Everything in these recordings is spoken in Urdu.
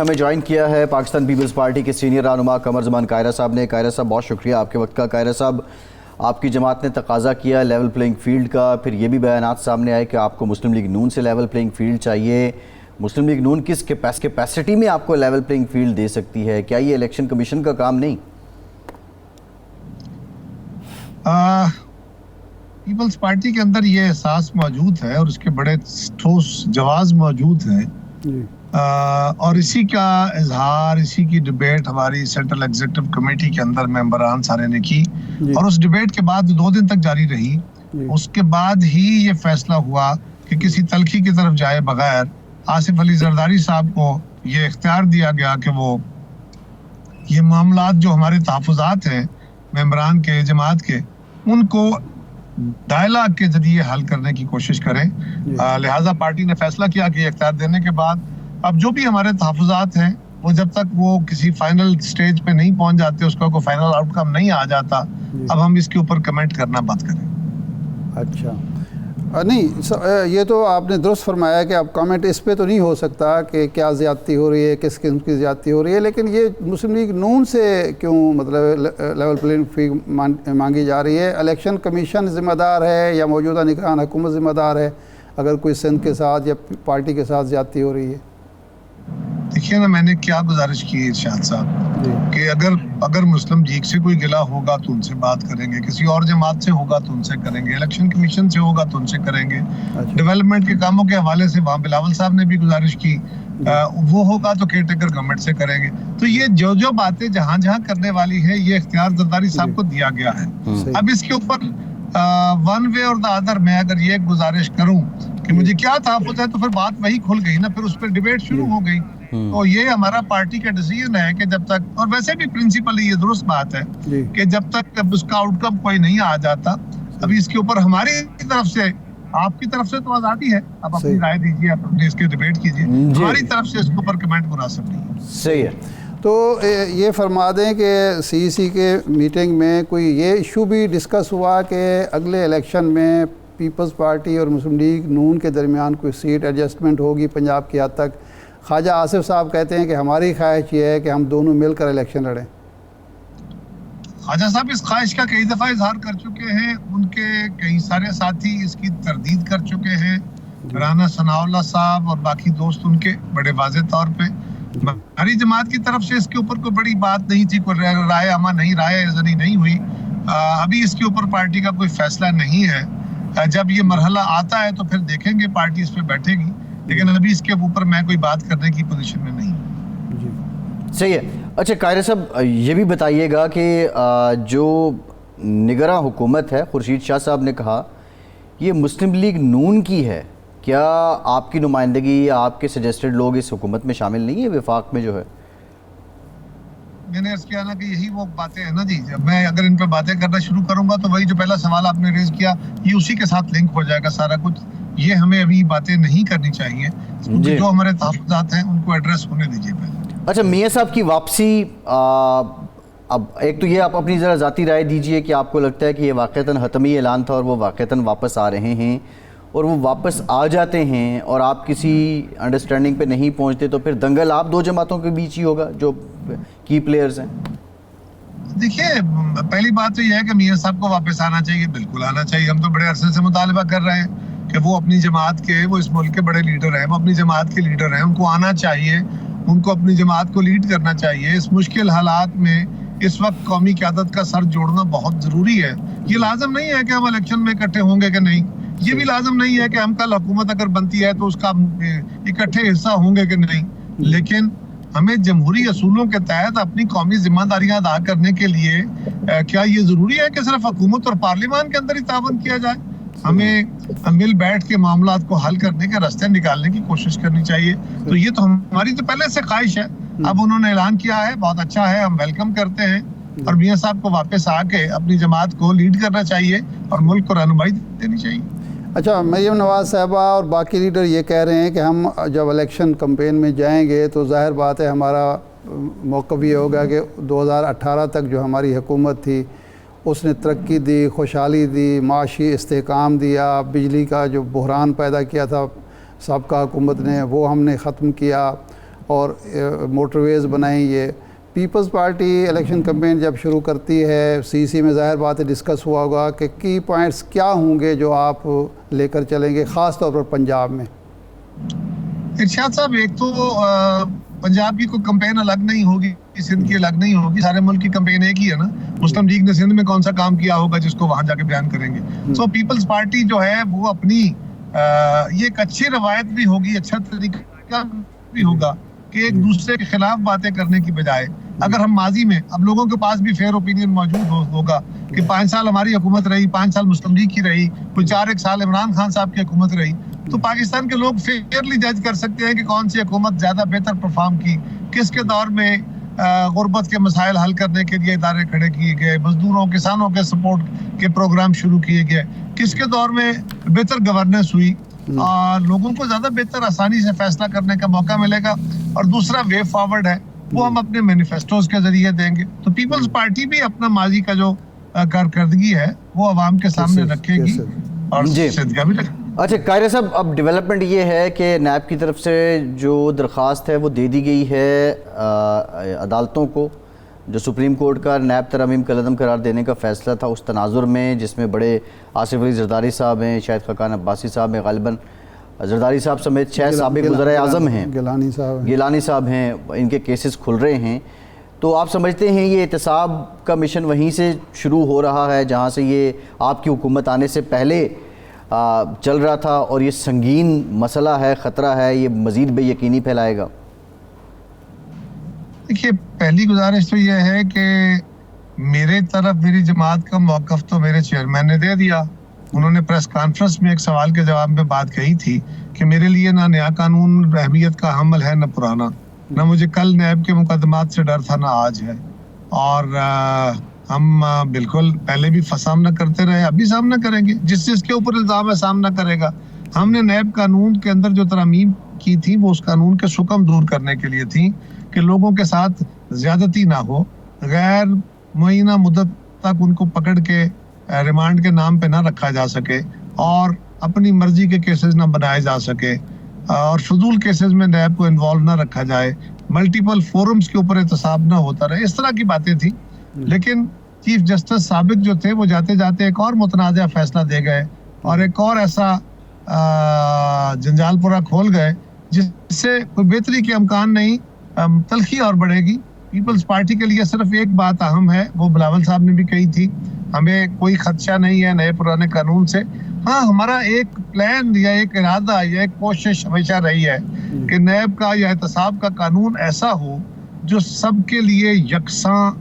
ہمیں جوائن کیا ہے پاکستان پیپلز پارٹی کے سینئر رہنما قمر زمان قاہرہ صاحب نے۔ قاہرہ صاحب بہت شکریہ آپ کے وقت کا۔ قاہرہ صاحب، آپ کی جماعت نے تقاضا کیا لیول پلینگ فیلڈ کا، پھر یہ بھی بیانات سامنے آئے کہ آپ کو مسلم لیگ نون سے لیول پلینگ فیلڈ چاہیے۔ مسلم لیگ نون کس کیپیسٹی میں آپ کو لیول پلینگ فیلڈ دے سکتی ہے؟ کیا یہ الیکشن کمیشن کا کام نہیں؟ پیپلز پارٹی کے اندر یہ احساس موجود ہے اور اس کے بڑے ٹھوس جواز موجود ہیں، اور اسی کا اظہار، اسی کی ڈیبیٹ ہماری سینٹرل ایگزیکٹو کمیٹی کے اندر ممبران سارے نے کی، اور اس ڈیبیٹ کے بعد 2 دن تک جاری رہی۔ اس کے بعد ہی یہ فیصلہ ہوا کہ کسی تلخی کی طرف جائے بغیر آصف علی زرداری صاحب کو یہ اختیار دیا گیا کہ وہ یہ معاملات جو ہمارے تحفظات ہیں ممبران کے، جماعت کے، ان کو ڈائلاگ کے ذریعے حل کرنے کی کوشش کریں۔ لہٰذا پارٹی نے فیصلہ کیا کہ اختیار دینے کے بعد اب جو بھی ہمارے تحفظات ہیں وہ جب تک وہ کسی فائنل سٹیج پہ نہیں پہنچ جاتے، اس کا کوئی فائنل آؤٹ کم نہیں آ جاتا، اب ہم اس کے اوپر کمنٹ کرنا بند کریں۔ اچھا، نہیں، یہ تو آپ نے درست فرمایا کہ اب کامنٹ اس پہ تو نہیں ہو سکتا کہ کیا زیادتی ہو رہی ہے، کس قسم کی زیادتی ہو رہی ہے، لیکن یہ مسلم لیگ نون سے کیوں مطلب لیول پلینگ فیلڈ مانگی جا رہی ہے؟ الیکشن کمیشن ذمہ دار ہے یا موجودہ نگران حکومت ذمہ دار ہے اگر کوئی سندھ کے ساتھ یا پارٹی کے ساتھ زیادتی ہو رہی ہے؟ دیکھیے نا، میں نے کیا گزارش کی ارشاد صاحب کہ اگر مسلم لیگ سے کوئی گلہ ہوگا تو ان سے بات کریں گے، کسی اور جماعت سے ہوگا تو ان سے کریں گے، الیکشن کمیشن سے ہوگا تو ان سے کریں گے، ڈیولپمنٹ کے کاموں کے حوالے سے وہاں بلاول صاحب نے بھی گزارش کی، وہ ہوگا تو کیئر ٹیکر گورنمنٹ سے کریں گے۔ تو یہ جو باتیں جہاں کرنے والی ہے، یہ اختیار زرداری صاحب کو دیا گیا ہے۔ اب اس کے اوپر ون وے اور دا ادر میں اگر یہ گزارش کروں کہ مجھے کیا تحفظ ہے، تو پھر بات وہی کھل گئی نا، پھر اس پہ ڈیبیٹ شروع ہو گئی۔ تو یہ ہمارا پارٹی کا ڈیسیژن ہے کہ جب تک، اور ویسے بھی پرنسپلی یہ درست بات ہے کہ جب تک اس کا آؤٹ کم کوئی نہیں آ جاتا، ابھی اس کے اوپر ہماری طرف سے، آپ کی طرف سے تو آزادی ہے، آپ اپنی رائے دیجیے، آپ اپنے اس کے ڈیبیٹ کیجیے، ہماری طرف سے اس کے اوپر کمنٹ مناسب نہیں ہے۔ صحیح ہے۔ تو یہ فرما دیں کہ سی سی کے میٹنگ میں کوئی یہ ایشو بھی ڈسکس ہوا کہ اگلے الیکشن میں پیپلز پارٹی اور مسلم لیگ نون کے درمیان کوئی سیٹ ایڈجسٹمنٹ ہوگی پنجاب کی حد تک؟ خواجہ آصف صاحب کہتے ہیں کہ ہماری خواہش یہ ہے کہ ہم دونوں مل کر الیکشن لڑیں۔ خواجہ صاحب اس خواہش کا کئی دفعہ اظہار کر چکے ہیں، ان کے کئی سارے ساتھی اس کی تردید کر چکے ہیں، رانا ثناء اللہ صاحب اور باقی دوست ان کے بڑے واضح طور پہ۔ ہماری جماعت کی طرف سے اس کے اوپر کوئی بڑی بات نہیں تھی، کوئی رائے عامہ نہیں، رائے زنی نہیں ہوئی۔ ابھی اس کے اوپر پارٹی کا کوئی فیصلہ نہیں ہے، جب یہ مرحلہ آتا ہے تو پھر دیکھیں گے، پارٹی اس پہ بیٹھے گی، لیکن ابھی اس کے اوپر میں کوئی بات کرنے کی پوزیشن میں نہیں ہوں۔ صحیح ہے۔ اچھا قاہرہ صاحب، یہ بھی بتائیے گا کہ جو نگراں حکومت ہے، خورشید شاہ صاحب نے کہا یہ مسلم لیگ نون کی ہے، کیا آپ کی نمائندگی یا آپ کے سجیسٹڈ لوگ اس حکومت میں شامل نہیں ہے، وفاق میں جو ہے؟ میں نے عرض کیا نا کہ یہی وہ باتیں ہیں نا جی، جب میں اگر ان پہ باتیں کرنا شروع کروں گا تو وہی جو پہلا سوال آپ نے ریز کیا، یہ اسی کے ساتھ لنک ہو جائے گا سارا کچھ۔ یہ ہمیں ابھی باتیں نہیں کرنی چاہیے، کیونکہ جو ہمارے تحفظات ہیں ان کو ایڈریس ہونے دیجیے پہلے۔ اچھا، میاں صاحب کی واپسی، اب ایک تو یہ آپ اپنی ذرا ذاتی رائے دیجئے کہ آپ کو لگتا ہے کہ یہ واقعتاً حتمی اعلان تھا اور وہ واقعتاً واپس آ رہے ہیں، اور وہ واپس آ جاتے ہیں اور آپ کسی انڈرسٹینڈنگ پہ نہیں پہنچتے تو پھر دنگل آپ 2 جماعتوں کے بیچ ہی ہوگا جو کی پلیئرز ہیں؟ دیکھیے، پہلی بات تو یہ ہے کہ میاں صاحب کو واپس آنا چاہیے، بالکل آنا چاہیے۔ ہم تو بڑے عرصے سے مطالبہ کر رہے ہیں کہ وہ اپنی جماعت کے، وہ اس ملک کے بڑے لیڈر ہیں، وہ اپنی جماعت کے لیڈر ہیں، ان کو آنا چاہیے، ان کو اپنی جماعت کو لیڈ کرنا چاہیے۔ اس مشکل حالات میں اس وقت قومی قیادت کا سر جوڑنا بہت ضروری ہے۔ یہ لازم نہیں ہے کہ ہم الیکشن میں اکٹھے ہوں گے کہ نہیں، یہ بھی لازم نہیں ہے کہ ہم کل حکومت اگر بنتی ہے تو اس کا اکٹھے حصہ ہوں گے کہ نہیں، لیکن ہمیں جمہوری اصولوں کے تحت اپنی قومی ذمہ داریاں ادا کرنے کے لیے کیا یہ ضروری ہے کہ صرف حکومت اور پارلیمان کے اندر ہی تعاون کیا جائے؟ ہمیں مل بیٹھ کے معاملات کو حل کرنے کے راستے نکالنے کی کوشش کرنی چاہیے۔ تو یہ تو ہماری تو پہلے سے خواہش ہے، اب انہوں نے اعلان کیا ہے، بہت اچھا ہے، ہم ویلکم کرتے ہیں، اور میاں صاحب کو واپس آ کے اپنی جماعت کو لیڈ کرنا چاہیے اور ملک کو رہنمائی دینی چاہیے۔ اچھا، مریم نواز صاحبہ اور باقی لیڈر یہ کہہ رہے ہیں کہ ہم جب الیکشن کمپین میں جائیں گے تو ظاہر بات ہے ہمارا موقف یہ ہوگا کہ 2018 تک جو ہماری حکومت تھی اس نے ترقی دی، خوشحالی دی، معاشی استحکام دیا، بجلی کا جو بحران پیدا کیا تھا سابقہ حکومت نے وہ ہم نے ختم کیا، اور موٹر ویز بنائیں. یہ پیپلز پارٹی الیکشن کمپین جب شروع کرتی ہے سی سی میں ظاہر بات ہے ڈسکس ہوا ہوگا کہ کی پوائنٹس کیا ہوں گے جو آپ لے کر چلیں گے خاص طور پر پنجاب میں. ارشاد صاحب، ایک تو پنجاب کی کوئی کمپین الگ نہیں ہوگی، سندھ کی الگ نہیں ہوگی، سارے ملک کی کمپین ایک ہی ہے نا. مسلم لیگ نے سندھ میں کون سا کام کیا ہوگا جس کو وہاں جا کے بیان کریں گے. سو پیپلز پارٹی جو ہے وہ اپنی یہ ایک اچھی روایت بھی ہوگی، اچھا طریقہ بھی ہوگا کہ ایک دوسرے کے خلاف باتیں کرنے کی بجائے اگر ہم ماضی میں، اب لوگوں کے پاس بھی فیئر اوپینین موجود ہوگا کہ 5 سال ہماری حکومت رہی، 5 سال مسلم لیگ کی رہی، کوئی 4 سال عمران خان صاحب کی حکومت رہی، تو پاکستان کے لوگ فیئرلی جج کر سکتے ہیں کہ کون سی حکومت زیادہ بہتر پرفارم کی، کس کے دور میں غربت کے مسائل حل کرنے کے لیے ادارے کھڑے کیے گئے، مزدوروں کسانوں کے سپورٹ کے پروگرام شروع کیے گئے، کس کے دور میں بہتر گورننس ہوئی، اور لوگوں کو زیادہ بہتر آسانی سے فیصلہ کرنے کا موقع ملے گا. اور دوسرا وے فارورڈ ہے وہ ہم اپنے مینیفیسٹوز کے ذریعے دیں گے. تو پیپلز پارٹی بھی اپنا ماضی کا جو کارکردگی ہے وہ عوام کے سامنے رکھے گی اور سندھ کا بھی رکھے گی. اچھا قاہرہ صاحب، اب ڈیولپمنٹ یہ ہے کہ نیب کی طرف سے جو درخواست ہے وہ دے دی گئی ہے عدالتوں کو. جو سپریم کورٹ کا نیب ترامیم کا عدم قرار دینے کا فیصلہ تھا اس تناظر میں، جس میں بڑے آصف علی زرداری صاحب ہیں، شاہد خاقان عباسی صاحب ہیں، غالباً زرداری صاحب سمیت 6 سابق وزرائے اعظم ہیں، گیلانی صاحب ہیں، ان کے کیسز کھل رہے ہیں. تو آپ سمجھتے ہیں یہ احتساب کا مشن وہیں سے شروع ہو رہا ہے جہاں سے یہ آپ کی حکومت آنے سے پہلے چل رہا تھا، اور یہ سنگین مسئلہ ہے، خطرہ ہے، یہ مزید بے یقینی پھیلائے گا؟ دیکھیے، پہلی گزارش تو یہ ہے کہ میرے طرف میری جماعت کا موقف تو میرے چیئرمین نے دے دیا. انہوں نے پریس کانفرنس میں ایک سوال کے جواب میں بات کہی تھی کہ میرے لیے نہ نیا قانون اہمیت کا حامل ہے نہ پرانا، نہ مجھے کل نیب کے مقدمات سے ڈر تھا نہ آج ہے. اور ہم بالکل پہلے بھی سامنا کرتے رہے، اب بھی سامنا کریں گے. جس کے اوپر الزام ہے سامنا کرے گا. ہم نے نیب قانون کے اندر جو ترامیم کی تھی وہ اس قانون کے شکم دور کرنے کے لیے تھی کہ لوگوں کے ساتھ زیادتی نہ ہو، غیر معینہ مدت تک ان کو پکڑ کے ریمانڈ کے نام پہ نہ رکھا جا سکے، اور اپنی مرضی کے کیسز نہ بنائے جا سکے، اور فضول کیسز میں نیب کو انوالو نہ رکھا جائے، ملٹیپل فورمز کے اوپر احتساب نہ ہوتا رہے. اس طرح کی باتیں تھیں. لیکن چیف جسٹس سابق جو تھے وہ جاتے جاتے ایک اور متنازع فیصلہ دے گئے اور ایک اور ایسا جنجال پورا کھول گئے جس سے کوئی بہتری کے امکان نہیں، تلخی اور بڑھے گی. پیپلز پارٹی کے لیے صرف ایک بات اہم ہے، وہ بلاول صاحب نے بھی کہی تھی، ہمیں کوئی خدشہ نہیں ہے نئے پرانے قانون سے. ہاں، ہمارا ایک پلان یا ایک ارادہ یا ایک کوشش ہمیشہ رہی ہے کہ نیب کا یا احتساب کا قانون ایسا ہو جو سب کے لیے یکساں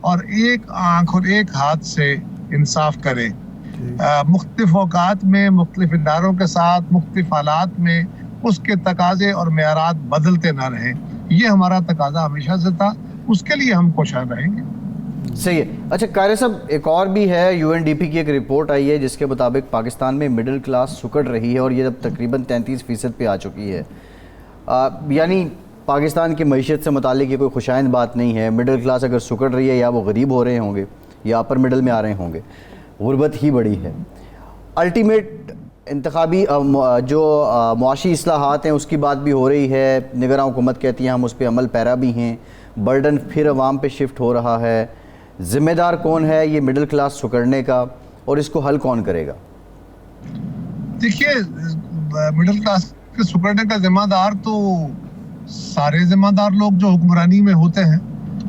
اور ایک آنکھ اور ایک ہاتھ سے انصاف کرے. مختلف اوقات میں مختلف اداروں کے ساتھ مختلف حالات میں اس کے تقاضے اور معیارات بدلتے نہ رہیں. یہ ہمارا تقاضا ہمیشہ سے تھا، اس کے لیے ہم کوشاں رہیں گے. صحیح ہے. اچھا قاہرہ صاحب، ایک اور بھی ہے، یو این ڈی پی کی ایک رپورٹ آئی ہے جس کے مطابق پاکستان میں مڈل کلاس سکڑ رہی ہے اور یہ اب تقریباً 33% پہ آ چکی ہے. یعنی پاکستان کی معیشت سے متعلق یہ کوئی خوشائند بات نہیں ہے. مڈل کلاس اگر سکڑ رہی ہے یا وہ غریب ہو رہے ہوں گے یا اپر مڈل میں آ رہے ہوں گے، غربت ہی بڑی ہے. الٹیمیٹ انتخابی جو معاشی اصلاحات ہیں اس کی بات بھی ہو رہی ہے. نگراں حکومت کہتی ہیں ہم اس پہ عمل پیرا بھی ہیں. برڈن پھر عوام پہ شفٹ ہو رہا ہے. ذمہ دار کون ہے یہ مڈل کلاس سکڑنے کا، اور اس کو حل کون کرے گا؟ دیکھیے، مڈل کلاس کے سکڑنے کا ذمہ دار تو سارے ذمہ دار لوگ جو حکمرانی میں ہوتے ہیں،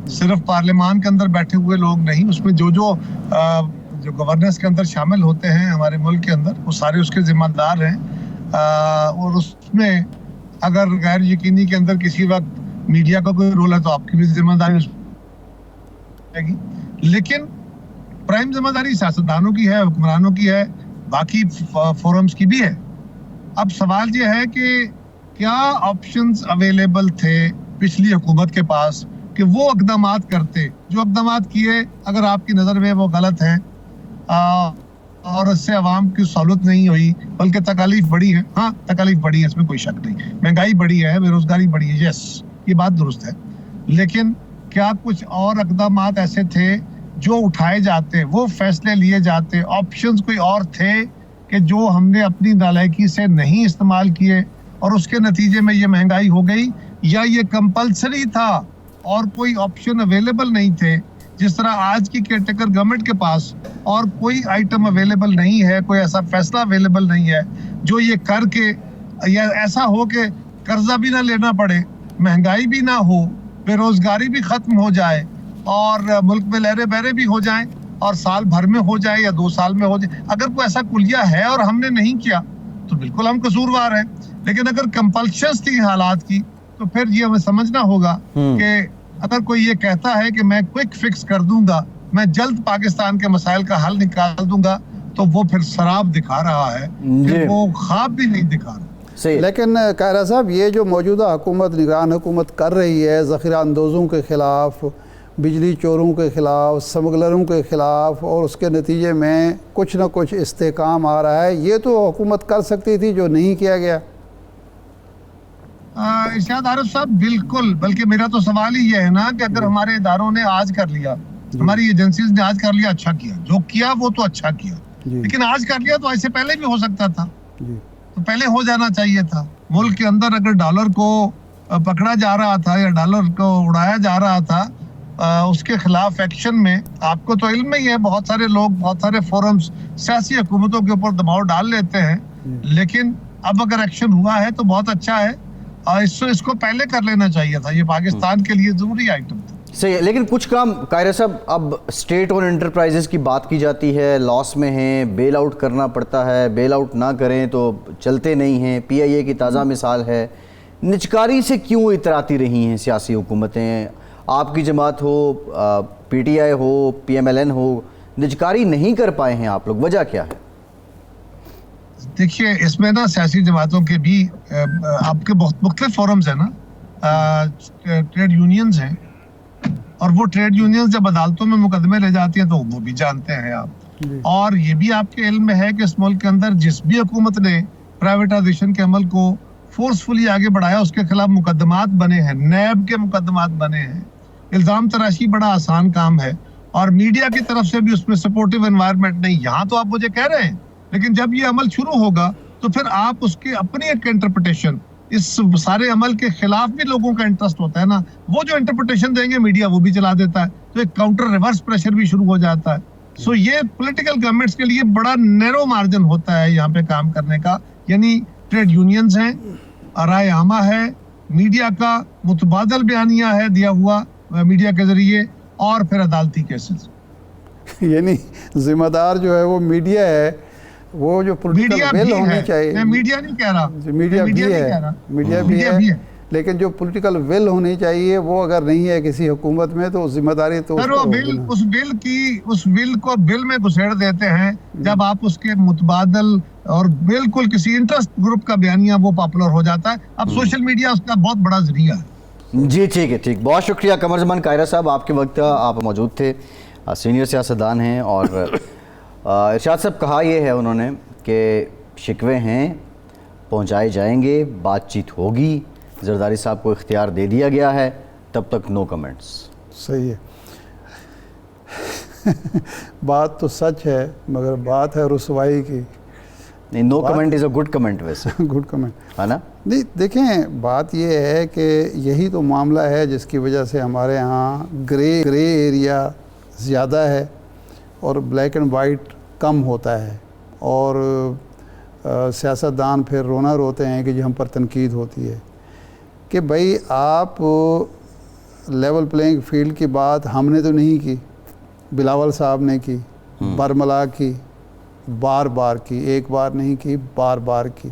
صرف پارلیمان کے اندر بیٹھے ہوئے لوگ نہیں. اس میں جو گورننس کے اندر شامل ہوتے ہیں ہمارے ملک کے اندر، وہ سارے اس کے ذمہ دار ہیں. اور اس میں اگر غیر یقینی کے اندر کسی وقت میڈیا کا کوئی رول ہے تو آپ کی بھی ذمہ داری گی. لیکن پرائم ذمہ داری سیاستدانوں کی ہے، حکمرانوں کی ہے، باقی فورمز کی بھی ہے. اب سوال یہ ہے کہ کیا آپشنز اویلیبل تھے پچھلی حکومت کے پاس کہ وہ اقدامات کرتے، جو اقدامات کیے اگر آپ کی نظر میں وہ غلط ہیں اور اس سے عوام کی سہولت نہیں ہوئی بلکہ تکالیف بڑی ہے. ہاں، تکالیف بڑی ہے، اس میں کوئی شک نہیں. مہنگائی بڑی ہے، بے روزگاری بڑی ہے، یس، یہ بات درست ہے. لیکن کیا کچھ اور اقدامات ایسے تھے جو اٹھائے جاتے، وہ فیصلے لیے جاتے، آپشنز کوئی اور تھے کہ جو ہم نے اپنی نالائکی سے نہیں استعمال کیے اور اس کے نتیجے میں یہ مہنگائی ہو گئی؟ یا یہ کمپلسری تھا اور کوئی آپشن اویلیبل نہیں تھے، جس طرح آج کی کیئرٹیکر گورنمنٹ کے پاس اور کوئی آئٹم اویلیبل نہیں ہے، کوئی ایسا فیصلہ اویلیبل نہیں ہے جو یہ کر کے یا ایسا ہو کہ قرضہ بھی نہ لینا پڑے، مہنگائی بھی نہ ہو، بے روزگاری بھی ختم ہو جائے اور ملک میں لہریں بہریں بھی ہو جائیں اور سال بھر میں ہو جائے یا 2 سال میں ہو جائے۔ اگر کوئی ایسا کلیہ ہے اور ہم نے نہیں کیا تو بالکل ہم قصوروار ہیں، لیکن اگر کمپلشنز تھی حالات کی تو پھر یہ ہمیں سمجھنا ہوگا کہ اگر کوئی یہ کہتا ہے کہ میں کوئک فکس کر دوں گا، میں جلد پاکستان کے مسائل کا حل نکال دوں گا، تو وہ پھر سراب دکھا رہا ہے، پھر وہ خواب بھی نہیں دکھا رہا۔ لیکن قاہرہ صاحب، یہ جو موجودہ حکومت نگران حکومت کر رہی ہے ذخیرہ اندوزوں کے خلاف، بجلی چوروں کے خلاف، سمگلروں کے خلاف، اور اس کے نتیجے میں کچھ نہ کچھ استحکام آ رہا ہے، یہ تو حکومت کر سکتی تھی جو نہیں کیا گیا۔ ارشاد عارف صاحب بالکل، بلکہ میرا تو سوال ہی یہ ہے نا کہ اگر ہمارے اداروں نے آج کر لیا، ہماری ایجنسیز نے آج کر لیا، اچھا کیا، جو کیا وہ تو اچھا کیا، لیکن آج کر لیا تو ایسے پہلے بھی ہو سکتا تھا، تو پہلے ہو جانا چاہیے تھا۔ ملک کے اندر اگر ڈالر کو پکڑا جا رہا تھا یا ڈالر کو اڑایا جا رہا تھا، اس کے خلاف ایکشن میں آپ کو تو علم ہی ہے، بہت سارے لوگ، بہت سارے فورمز سیاسی حکومتوں کے اوپر دباؤ ڈال لیتے ہیں، لیکن اب اگر ایکشن ہوا ہے تو بہت اچھا ہے، اور اس کو پہلے کر لینا چاہیے تھا، یہ پاکستان کے لیے ضروری آئٹم تھا۔ صحیح، لیکن کچھ کام قاہرہ صاحب اب اسٹیٹ اون انٹرپرائزز کی بات کی جاتی ہے، لاس میں ہیں، بیل آؤٹ کرنا پڑتا ہے، بیل آؤٹ نہ کریں تو چلتے نہیں ہیں، پی آئی اے کی تازہ مثال ہے۔ نجکاری سے کیوں اتراتی رہی ہیں سیاسی حکومتیں؟ آپ کی جماعت ہو، پی ٹی آئی ہو، پی ایم ایل این ہو، نجکاری نہیں کر پائے ہیں آپ لوگ، وجہ کیا ہے؟ دیکھیے، اس میں نا سیاسی جماعتوں کے بھی آپ کے بہت مختلف فورمز ہیں نا، ٹریڈ یونینز ہیں، اور وہ ٹریڈ یونینز جب عدالتوں میں مقدمے لے جاتی ہیں تو وہ بھی جانتے ہیں آپ، اور یہ بھی آپ کے علم میں ہے کہ اس ملک کے اندر جس بھی حکومت نے پرائیویٹائزیشن کے عمل کو فورسفلی آگے بڑھایا، اس کے خلاف مقدمات بنے ہیں، نیب کے مقدمات بنے ہیں۔ الزام تراشی بڑا آسان کام ہے، اور میڈیا کی طرف سے بھی اس میں سپورٹیو انوائرمنٹ نہیں۔ یہاں تو آپ مجھے کہہ رہے ہیں، لیکن جب یہ عمل شروع ہوگا تو پھر آپ اس کی اپنی ایک انٹرپریٹیشن، اس سارے عمل کے خلاف بھی لوگوں کا انٹرسٹ ہوتا ہے نا، وہ جو انٹرپریٹیشن دیں گے میڈیا وہ بھی چلا دیتا ہے، تو ایک کاؤنٹر ریورس پریشر بھی شروع ہو جاتا ہے۔ سو یہ پولیٹیکل گورنمنٹس کے لیے بڑا نیرو مارجن ہوتا ہے یہاں پہ کام کرنے کا، یعنی ٹریڈ یونینز ہیں، رائے عامہ ہے، میڈیا کا متبادل بیانیہ ہے دیا ہوا میڈیا کے ذریعے، اور پھر عدالتی کیسز۔ یعنی ذمہ دار جو ہے وہ میڈیا ہے، وہ جو پولیٹیکل ویل ہونی چاہیے، میں میڈیا نہیں کہہ رہا، میڈیا بھی ہے، میڈیا بھی ہے، لیکن جو پولیٹیکل ویل ہونی چاہیے وہ اگر نہیں ہے کسی حکومت میں تو ذمہ داری تو اس بل کو بل میں گھسیڑ دیتے ہیں جب آپ اس کے متبادل اور بالکل کسی انٹرسٹ گروپ کا بیانیہ وہ پاپولر ہو جاتا ہے۔ اب سوشل میڈیا اس کا بہت بڑا ذریعہ ہے۔ جی ٹھیک ہے، ٹھیک، بہت شکریہ قمر زمان قاہرہ صاحب، آپ کے وقت آپ موجود تھے، سینئر سیاستدان ہیں، اور ارشاد صاحب کہا یہ ہے انہوں نے کہ شکوے ہیں پہنچائے جائیں گے، بات چیت ہوگی، زرداری صاحب کو اختیار دے دیا گیا ہے، تب تک نو کمنٹس۔ صحیح ہے، بات تو سچ ہے مگر بات ہے رسوائی کی۔ نہیں، no comment is a good comment, ویسے گڈ کمنٹ ہے نا؟ نہیں، دیکھیں بات یہ ہے کہ یہی تو معاملہ ہے جس کی وجہ سے ہمارے ہاں گرے ایریا زیادہ ہے اور بلیک اینڈ وائٹ کم ہوتا ہے، اور سیاستدان پھر رونا روتے ہیں کہ جی ہم پر تنقید ہوتی ہے کہ بھائی آپ لیول پلینگ فیلڈ کی بات ہم نے تو نہیں کی، بلاول صاحب نے کی، برملا کی، بار بار کی، ایک بار نہیں کی، بار بار کی،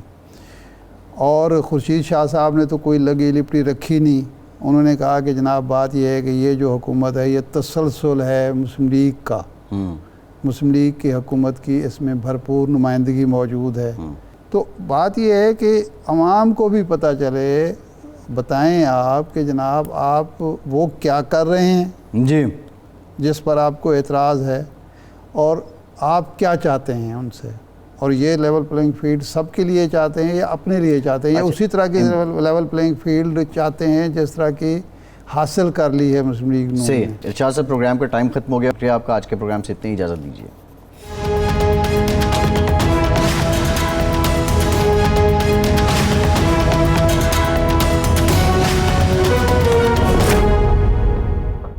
اور خورشید شاہ صاحب نے تو کوئی لگی لپٹی رکھی نہیں، انہوں نے کہا کہ جناب بات یہ ہے کہ یہ جو حکومت ہے یہ تسلسل ہے مسلم لیگ کا، مسلم لیگ کی حکومت کی اس میں بھرپور نمائندگی موجود ہے۔ تو بات یہ ہے کہ عوام کو بھی پتہ چلے، بتائیں آپ کہ جناب آپ وہ کیا کر رہے ہیں جی جس پر آپ کو اعتراض ہے، اور آپ کیا چاہتے ہیں ان سے، اور یہ لیول پلینگ فیلڈ سب کے لیے چاہتے ہیں یا اپنے لیے چاہتے ہیں، یا اسی طرح کی لیول پلینگ فیلڈ چاہتے ہیں جس طرح کی حاصل کر لی ہے مسلم لیگ نے۔ صحیح۔ ارشاد صاحب، پروگرام کا ٹائم ختم ہو گیا، شکریہ آپ کا، آج کے پروگرام سے اتنی اجازت دیجیے۔